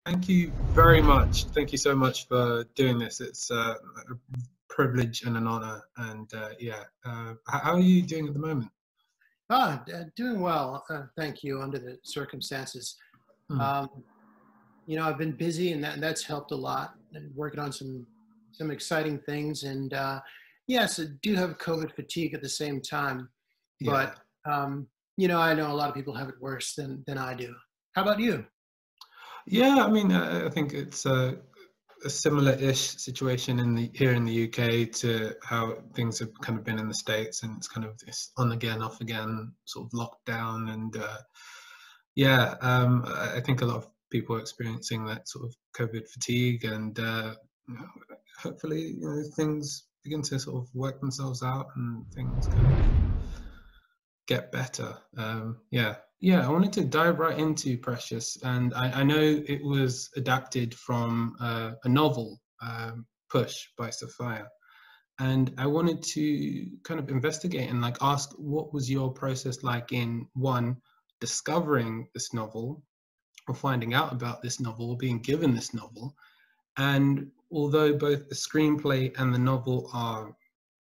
Thank you very much. Thank you so much for doing this. It's a privilege and an honor. And how are you doing at the moment? Doing well. Thank you. Under the circumstances, Hmm. um, I've been busy, and that's helped a lot. And working on some exciting things, and yes, I do have COVID fatigue at the same time. Yeah. But I know a lot of people have it worse than I do. How about you? Yeah, I mean, I think it's a similar-ish situation here in the UK to how things have kind of been in the States, and it's kind of this on again, off again sort of lockdown, and I think a lot of people are experiencing that sort of COVID fatigue, and you know, hopefully, things begin to sort of work themselves out and things kind of get better. I wanted to dive right into Precious, and I know it was adapted from a novel, Push by Sophia, and I wanted to kind of investigate and like ask what was your process like in one discovering this novel or finding out about this novel or being given this novel, and although both the screenplay and the novel are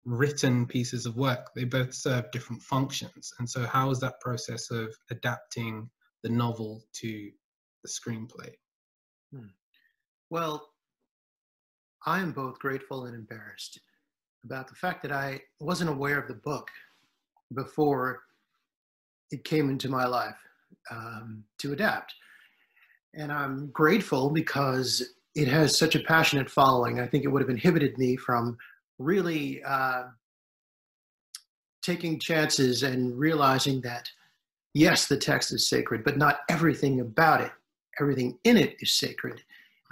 written pieces of work, they both serve different functions. And so how was that process of adapting the novel to the screenplay? Hmm. Well, I am both grateful and embarrassed about the fact that I wasn't aware of the book before it came into my life to adapt. And I'm grateful because it has such a passionate following. I think it would have inhibited me from really taking chances and realizing that, yes, the text is sacred, but not everything about it, everything in it is sacred.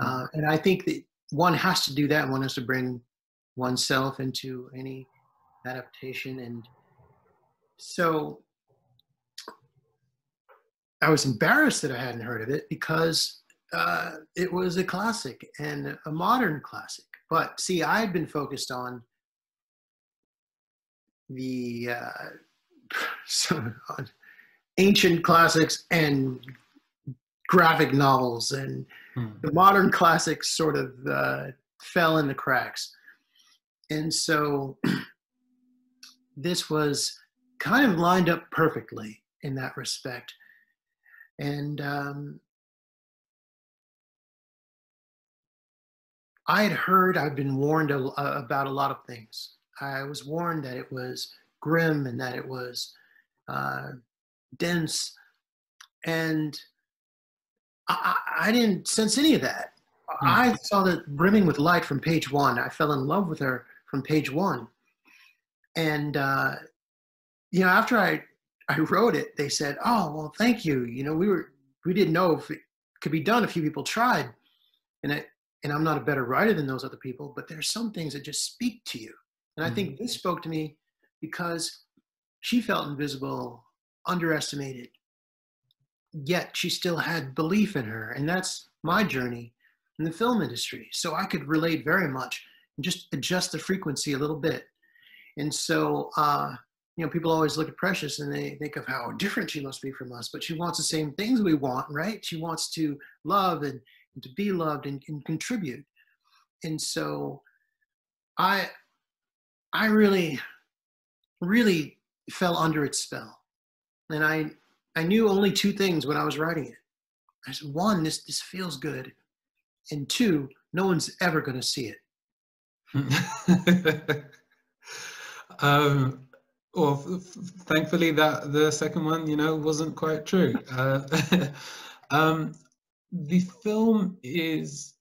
And I think that one has to do that. One has to bring oneself into any adaptation. And so I was embarrassed that I hadn't heard of it because it was a classic and a modern classic. But see, I had been focused on the on ancient classics and graphic novels, and the modern classics sort of fell in the cracks. And so this was kind of lined up perfectly in that respect. And I'd been warned about a lot of things. I was warned that it was grim and that it was dense. And I didn't sense any of that. I saw that brimming with light from page one. I fell in love with her from page one. And, after I wrote it, they said, "Oh, well, thank you. We didn't know if it could be done. A few people tried." And I'm not a better writer than those other people, but there's some things that just speak to you. And I think this spoke to me because she felt invisible, underestimated, yet she still had belief in her. And that's my journey in the film industry. So I could relate very much and just adjust the frequency a little bit. And so, people always look at Precious and they think of how different she must be from us, but she wants the same things we want, right? She wants to love and to be loved and contribute. And so I really, really fell under its spell. And I knew only two things when I was writing it. I said, one, this feels good. And two, no one's ever going to see it. Well, thankfully that the second one, wasn't quite true. The film is,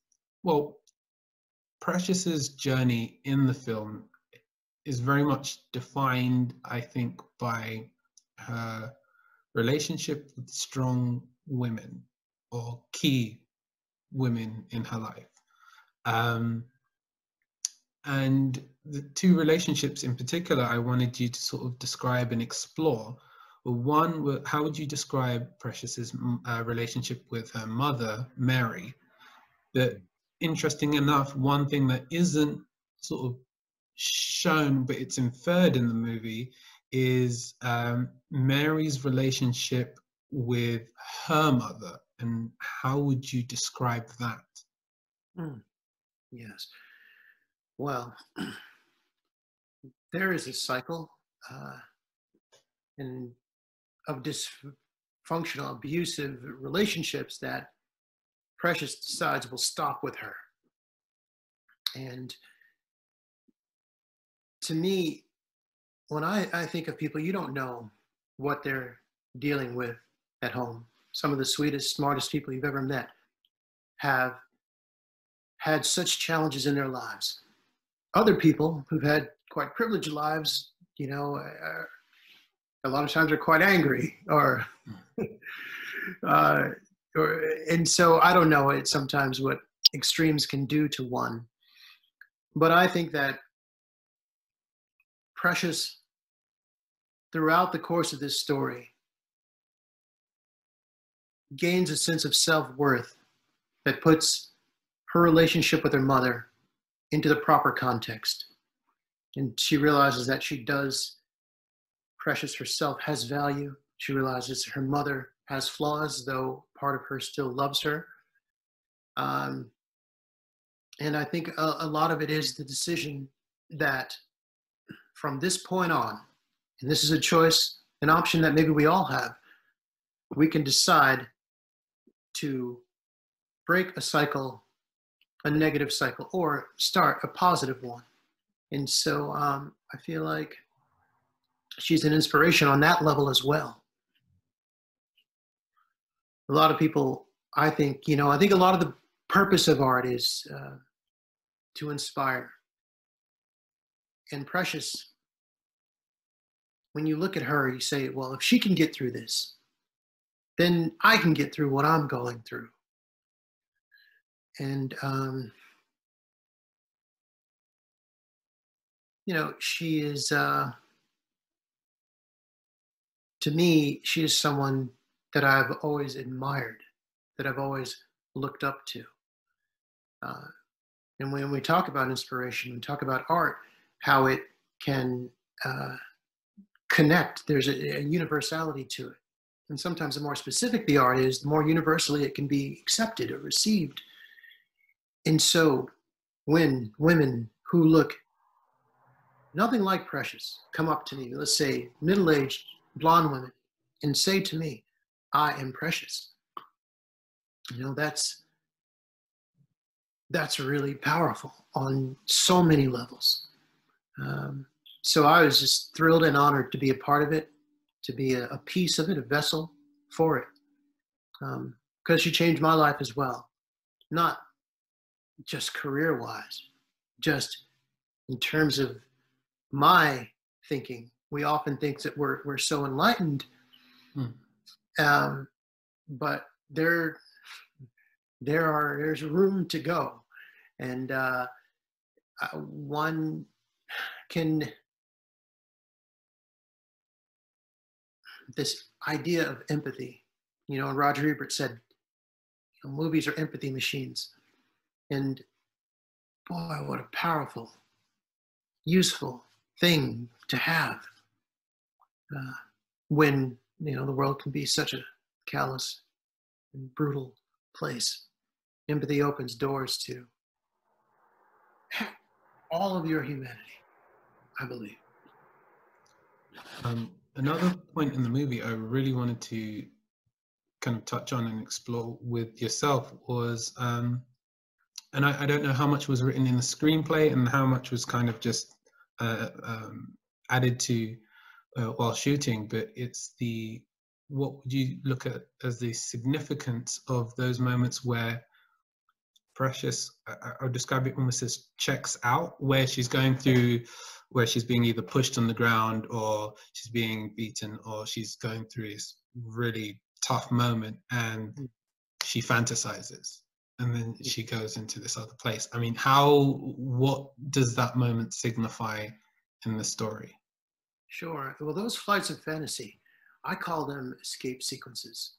well, Precious's journey in the film is very much defined, I think, by her relationship with strong women or key women in her life. And the two relationships in particular I wanted you to sort of describe and explore. One, how would you describe Precious's relationship with her mother, Mary? That, interesting enough, one thing that isn't sort of shown, but it's inferred in the movie, is Mary's relationship with her mother and how would you describe that? Yes. Well, there is a cycle of dysfunctional, abusive relationships that Precious decides will stop with her. And to me, when I think of people, you don't know what they're dealing with at home. Some of the sweetest, smartest people you've ever met have had such challenges in their lives. Other people who've had quite privileged lives, you know, a lot of times are quite angry, and so I don't know sometimes what extremes can do to one. But I think that Precious, throughout the course of this story, gains a sense of self-worth that puts her relationship with her mother into the proper context. And she realizes that Precious herself has value. She realizes her mother has flaws, though part of her still loves her. And I think a lot of it is the decision that from this point on, and this is a choice, an option that maybe we all have, we can decide to break a cycle, a negative cycle, or start a positive one. And so I feel like she's an inspiration on that level as well. A lot of people, I think a lot of the purpose of art is to inspire. And Precious, when you look at her, you say, well, if she can get through this, then I can get through what I'm going through. And, she is, to me, she is someone that I've always admired, that I've always looked up to. And when we talk about inspiration, we talk about art, how it can connect. There's a universality to it. And sometimes the more specific the art is, the more universally it can be accepted or received. And so when women who look nothing like Precious come up to me, let's say middle-aged blonde women, and say to me, I am Precious, that's really powerful on so many levels. So I was just thrilled and honored to be a part of it, to be a piece of it, a vessel for it. Because she changed my life as well. Not just career-wise, just in terms of my thinking. We often think that we're so enlightened, but there's room to go, and one can, this idea of empathy, and Roger Ebert said, movies are empathy machines. And boy, what a powerful, useful thing to have when, the world can be such a callous and brutal place. Empathy opens doors to all of your humanity, I believe. Another point in the movie I really wanted to kind of touch on and explore with yourself was, and I don't know how much was written in the screenplay and how much was kind of just added to while shooting, but it's what would you look at as the significance of those moments where Precious, I'll describe it almost as checks out, where she's going through, where she's being either pushed on the ground or she's being beaten or she's going through this really tough moment and she fantasizes and then she goes into this other place. I mean, what does that moment signify in the story? Sure. Well, those flights of fantasy, I call them escape sequences.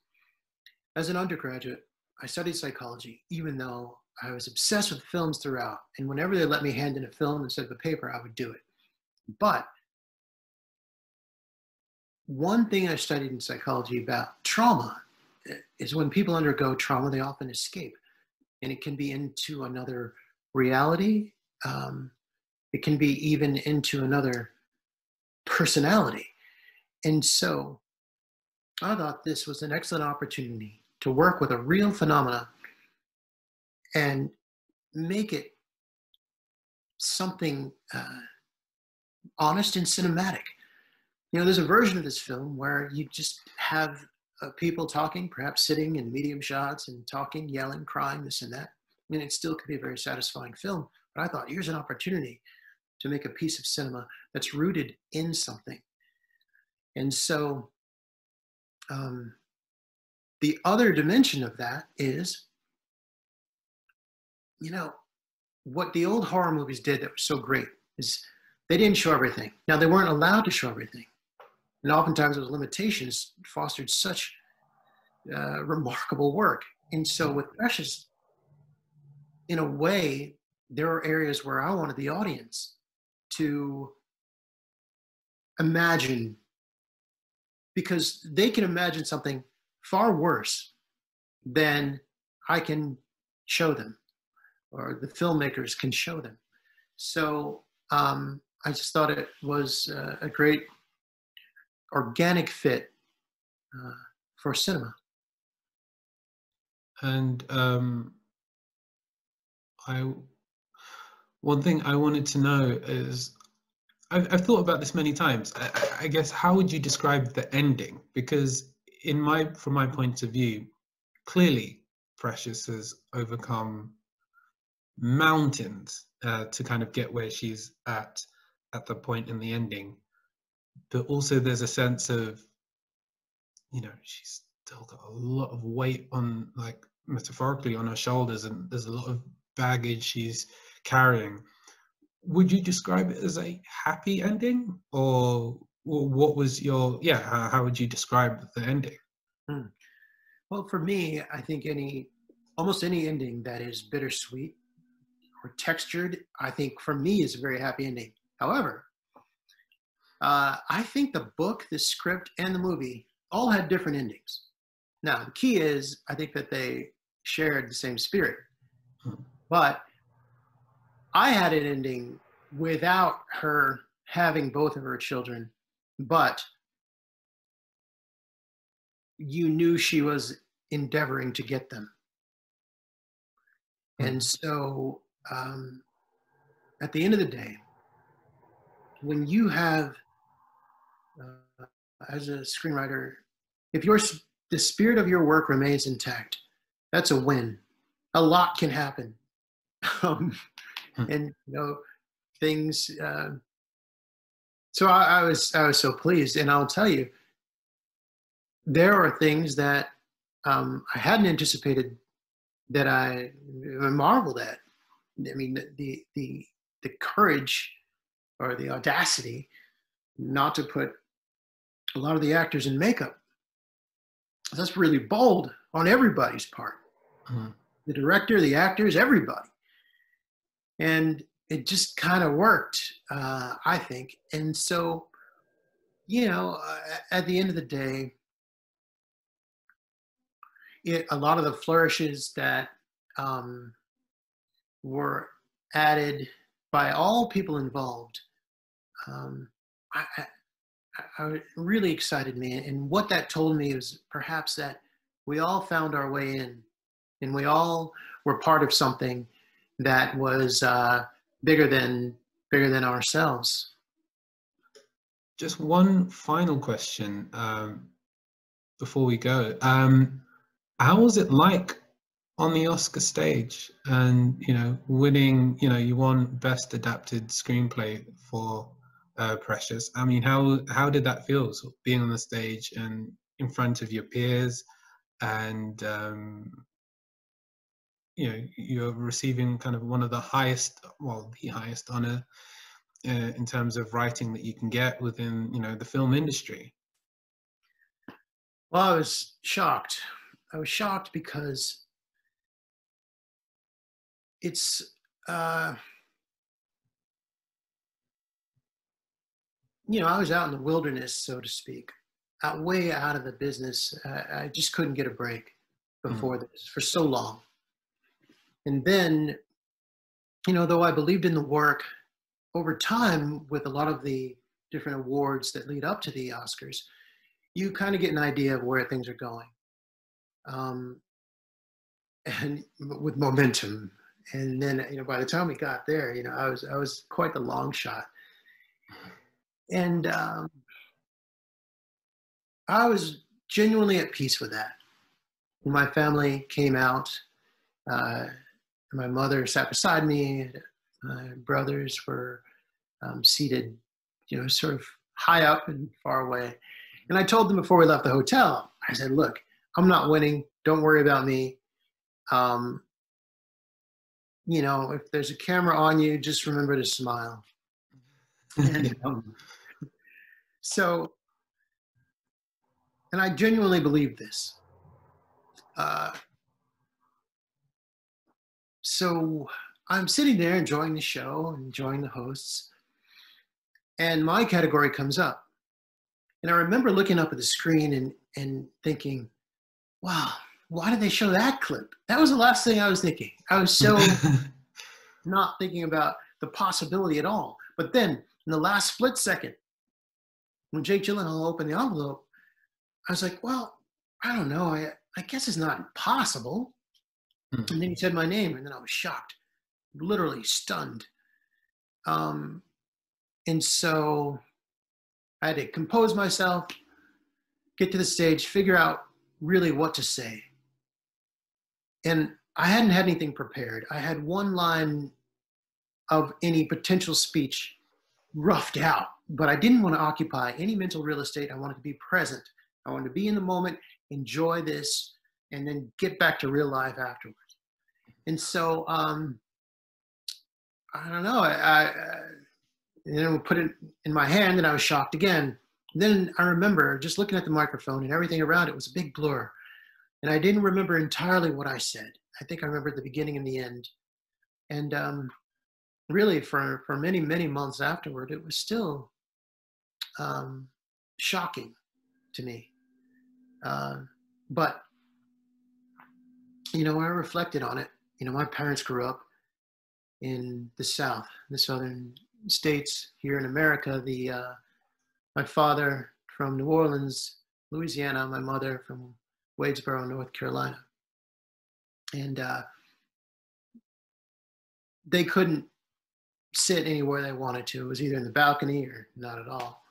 As an undergraduate, I studied psychology, even though I was obsessed with films throughout. And whenever they let me hand in a film instead of a paper, I would do it. But one thing I studied in psychology about trauma is when people undergo trauma, they often escape, and it can be into another reality. It can be even into another personality. And so I thought this was an excellent opportunity to work with a real phenomena and make it something honest and cinematic. You know, there's a version of this film where you just have people talking, perhaps sitting in medium shots and talking, yelling, crying, this and that. I mean, it still could be a very satisfying film, but I thought, here's an opportunity to make a piece of cinema that's rooted in something. And so the other dimension of that is, you know, what the old horror movies did that was so great is they didn't show everything. Now, they weren't allowed to show everything. And oftentimes those limitations fostered such remarkable work. And so with Precious, in a way, there are areas where I wanted the audience to imagine, because they can imagine something far worse than I can show them, or the filmmakers can show them. So I just thought it was a great organic fit for cinema. And one thing I wanted to know is, I've thought about this many times. I guess, how would you describe the ending? Because from my point of view, clearly Precious has overcome mountains to kind of get where she's at the point in the ending. But also there's a sense of, you know, she's still got a lot of weight on, like, metaphorically, on her shoulders, and there's a lot of baggage she's carrying. Would you describe it as a happy ending, or what was your, how would you describe the ending? Well, for me, I think almost any ending that is bittersweet or textured, I think for me is a very happy ending. However, I think the book, the script, and the movie all had different endings. Now, the key is, I think that they shared the same spirit. But I had an ending without her having both of her children, but you knew she was endeavoring to get them. And so at the end of the day, when you have, as a screenwriter, if the spirit of your work remains intact, that's a win. A lot can happen. And, you know, things, so I was so pleased. And I'll tell you, there are things that I hadn't anticipated that I marveled at. I mean, the courage or the audacity not to put a lot of the actors in makeup. That's really bold on everybody's part. The director, the actors, everybody. And it just kind of worked, I think. And so, you know, at the end of the day, a lot of the flourishes that were added by all people involved, I really excited me. And what that told me was perhaps that we all found our way in, and we all were part of something that was bigger than ourselves. Just one final question before we go. How was it like on the Oscar stage, and, you know, winning, you know, you won Best Adapted Screenplay for Precious. I mean, how did that feel, sort of being on the stage and in front of your peers, and you know, you're receiving kind of one of the highest, well, the highest honor in terms of writing that you can get within, you know, the film industry? Well, I was shocked. I was shocked because it's you know, I was out in the wilderness, so to speak, way out of the business. I just couldn't get a break before this for so long. And then, you know, though I believed in the work, over time, with a lot of the different awards that lead up to the Oscars, you kind of get an idea of where things are going. And with momentum. And then, you know, by the time we got there, you know, I was quite the long shot. And I was genuinely at peace with that. When my family came out, my mother sat beside me. My brothers were seated, you know, sort of high up and far away. And I told them before we left the hotel, I said, look, I'm not winning. Don't worry about me. You know, if there's a camera on you, just remember to smile. And so, and I genuinely believe this. So I'm sitting there enjoying the show, enjoying the hosts, and my category comes up. And I remember looking up at the screen and thinking, wow, why did they show that clip? That was the last thing I was thinking. I was so not thinking about the possibility at all. But then in the last split second, when Jake Gyllenhaal opened the envelope, I was like, well, I don't know. I guess it's not impossible. And then he said my name, and then I was shocked, literally stunned. And so I had to compose myself, get to the stage, figure out really what to say. And I hadn't had anything prepared. I had one line of any potential speech roughed out, but I didn't want to occupy any mental real estate. I wanted to be present. I wanted to be in the moment, enjoy this, and then get back to real life afterwards. And so, I don't know, I put it in my hand and I was shocked again. Then I remember just looking at the microphone and everything around it was a big blur. And I didn't remember entirely what I said. I think I remember the beginning and the end. And really for many, many months afterward, it was still shocking to me. But, you know, when I reflected on it, you know, my parents grew up in the South, the southern states here in America. My father from New Orleans, Louisiana, my mother from Wadesboro, North Carolina. And they couldn't sit anywhere they wanted to. It was either in the balcony or not at all.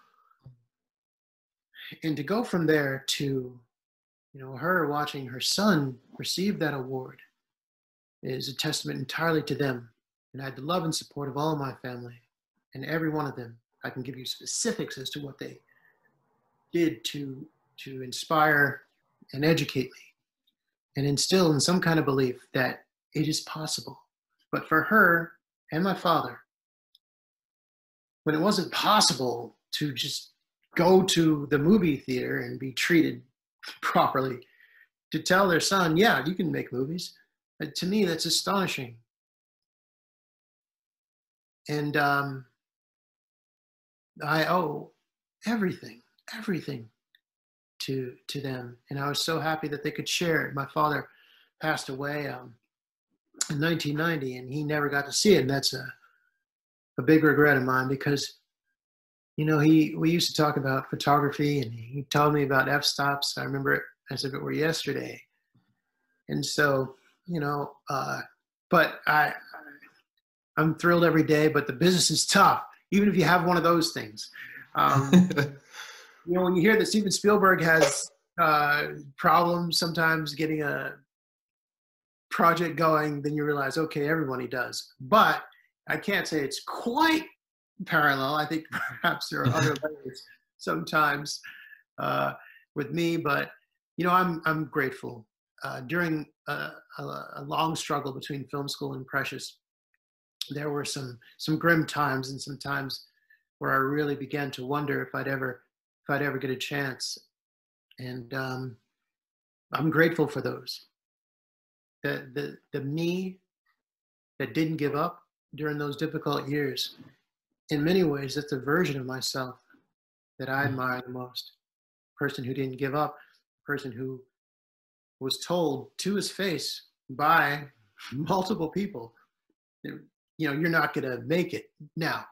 And to go from there to, you know, her watching her son receive that award is a testament entirely to them. And I had the love and support of all of my family and every one of them. I can give you specifics as to what they did to inspire and educate me and instill in some kind of belief that it is possible. But for her and my father, when it wasn't possible to just go to the movie theater and be treated properly, to tell their son, yeah, you can make movies, to me, that's astonishing. And I owe everything to them. And I was so happy that they could share it. My father passed away in 1990, and he never got to see it. And that's a big regret of mine because, you know, we used to talk about photography, and he told me about f-stops. I remember it as if it were yesterday. And so, you know, but I'm thrilled every day, but the business is tough, even if you have one of those things. You know, when you hear that Steven Spielberg has problems sometimes getting a project going, then you realize, okay, everybody does. But I can't say it's quite parallel. I think perhaps there are other layers sometimes with me, but, you know, I'm grateful. During a long struggle between film school and Precious, there were some grim times and some times where I really began to wonder if I'd ever get a chance. And I'm grateful for those. The me that didn't give up during those difficult years, in many ways, that's a version of myself that I admire the most. person who didn't give up, a person who was told to his face by multiple people, you know, you're not going to make it. Now,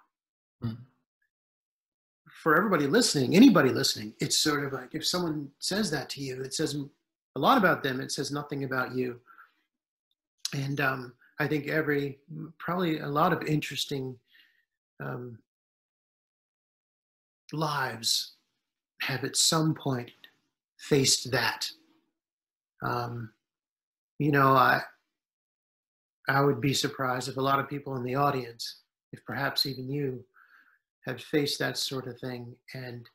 for everybody listening, anybody listening, it's sort of like if someone says that to you, it says a lot about them. It says nothing about you. And I think probably a lot of interesting lives have at some point faced that. You know, I would be surprised if a lot of people in the audience, if perhaps even you, have faced that sort of thing. And,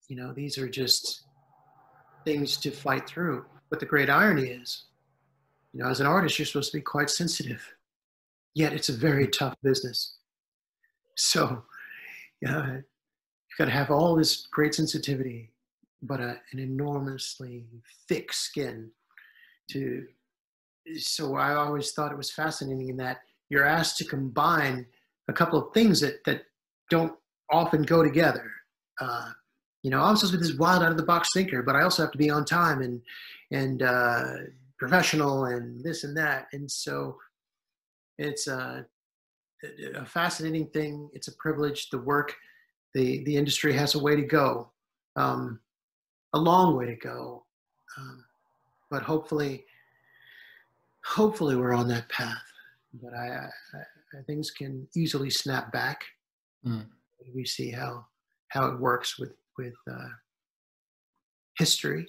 you know, these are just things to fight through. But the great irony is, you know, as an artist, you're supposed to be quite sensitive, yet it's a very tough business. So you've got to have all this great sensitivity, but an enormously thick skin so I always thought it was fascinating in that you're asked to combine a couple of things that don't often go together. You know, I'm supposed to be this wild out of the box thinker, but I also have to be on time and professional and this and that. And so it's a fascinating thing. It's a privilege. The work, the industry has a way to go, a long way to go. But hopefully we're on that path. But things can easily snap back. We see how it works with history.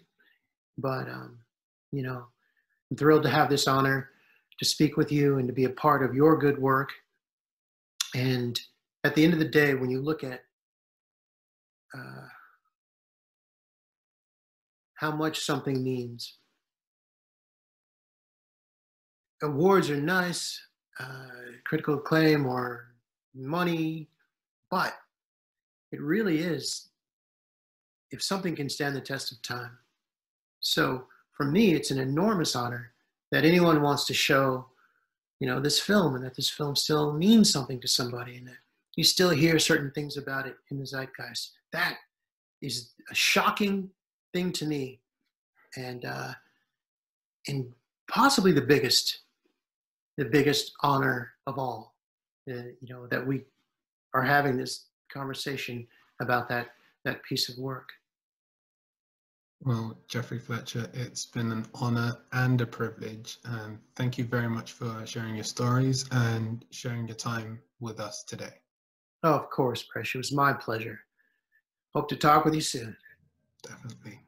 But you know, I'm thrilled to have this honor to speak with you and to be a part of your good work. And at the end of the day, when you look at how much something means, awards are nice, critical acclaim or money, but it really is if something can stand the test of time. So for me, it's an enormous honor that anyone wants to show, you know, this film, and that this film still means something to somebody, and that you still hear certain things about it in the zeitgeist. That is a shocking thing to me, and possibly the biggest honor of all. You know, that we are having this conversation about that piece of work. Well, Geoffrey Fletcher, it's been an honor and a privilege, and thank you very much for sharing your stories and sharing your time with us today. Oh, of course, Presh. It was my pleasure. Hope to talk with you soon. Definitely.